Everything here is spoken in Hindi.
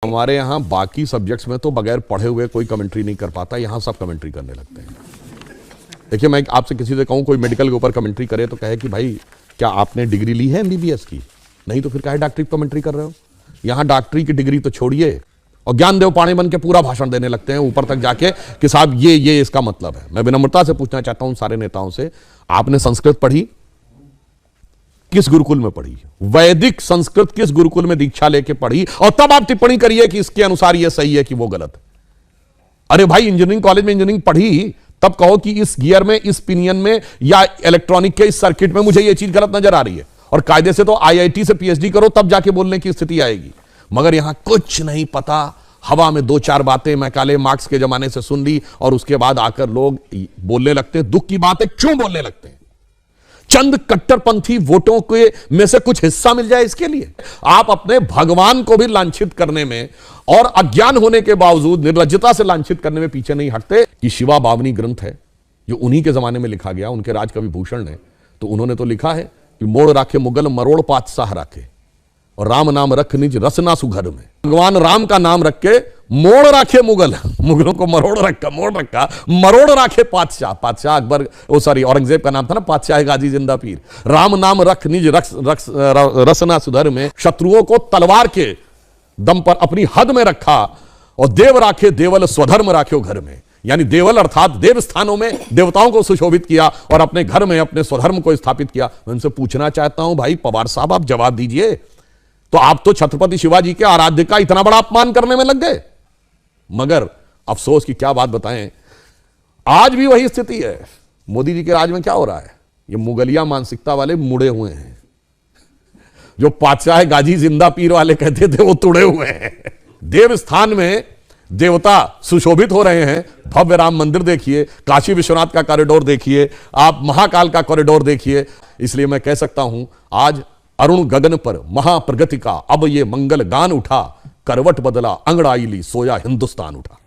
हमारे यहाँ बाकी सब्जेक्ट्स में तो बगैर पढ़े हुए कोई कमेंट्री नहीं कर पाता, यहाँ सब कमेंट्री करने लगते हैं। देखिए, मैं आपसे किसी से कहूँ कोई मेडिकल के ऊपर कमेंट्री करे तो कहे कि भाई क्या आपने डिग्री ली है एमबीबीएस की? नहीं तो फिर काहे डॉक्टरी की कमेंट्री कर रहे हो? यहाँ डॉक्टरी की डिग्री तो छोड़िए और ज्ञानदेव पाणी बन के पूरा भाषण देने लगते हैं ऊपर तक जाके कि साहब ये इसका मतलब है। मैं विनम्रता से पूछना चाहता हूं सारे नेताओं से, आपने संस्कृत पढ़ी? किस गुरुकुल में पढ़ी? वैदिक संस्कृत किस गुरुकुल में दीक्षा लेके पढ़ी? और तब आप टिप्पणी करिए कि इसके अनुसार यह सही है कि वो गलत है। अरे भाई, इंजीनियरिंग कॉलेज में इंजीनियरिंग पढ़ी, तब कहो कि इस गियर में, इस पिनियन में या इलेक्ट्रॉनिक के इस सर्किट में मुझे यह चीज गलत नजर आ रही है। और कायदे से तो आईआईटी से पीएचडी करो तब जाके बोलने की स्थिति आएगी। मगर यहां कुछ नहीं पता, हवा में दो चार बातें मैकाले मार्क्स के जमाने से सुन ली और उसके बाद आकर लोग बोलने लगते हैं। दुख की बात है, क्यों बोलने लगते हैं? चंद कट्टरपंथी वोटों के में से कुछ हिस्सा मिल जाए इसके लिए आप अपने भगवान को भी लांछित करने में और अज्ञान होने के बावजूद निर्लज्जता से लांछित करने में पीछे नहीं हटते। कि शिवा बावनी ग्रंथ है जो उन्हीं के जमाने में लिखा गया, उनके राजकवि भूषण ने, तो उन्होंने तो लिखा है कि मोड़ राखे मुगल मरोड़ पातशाह राखे और राम नाम रख निज रसना सुघर में। भगवान राम का नाम रख के मोड़ राखे मुगल, मुगलों को मरोड़ रखा, मोड़ रखा, मरोड़ राखे पातशाह। पातशाह अकबर, ओ सॉरी, औरंगजेब का नाम था ना, पातशाह गाजी जिंदा पीर। राम नाम रख निज रसना सुधर में, शत्रुओं को तलवार के दम पर अपनी हद में रखा और देव राखे देवल स्वधर्म राखे घर में। यानी देवल अर्थात देव स्थानों में देवताओं को सुशोभित किया और अपने घर में अपने स्वधर्म को स्थापित किया। मैं उनसे पूछना चाहता हूं, भाई पवार साहब, आप जवाब दीजिए। तो आप तो छत्रपति शिवाजी के आराध्य का इतना बड़ा अपमान करने में लग गए। मगर अफसोस की क्या बात बताएं, आज भी वही स्थिति है। मोदी जी के राज में क्या हो रहा है? ये मुगलिया मानसिकता वाले मुड़े हुए हैं। जो पातशाह गाजी जिंदा पीर वाले कहते थे वो तुड़े हुए हैं। देव स्थान में देवता सुशोभित हो रहे हैं। भव्य राम मंदिर देखिए, काशी विश्वनाथ का कॉरिडोर देखिए, आप महाकाल का कॉरिडोर देखिए। इसलिए मैं कह सकता हूं, आज अरुण गगन पर महाप्रगति का अब ये मंगल गान उठा, करवट बदला अंगड़ाई ली, सोया हिंदुस्तान उठा।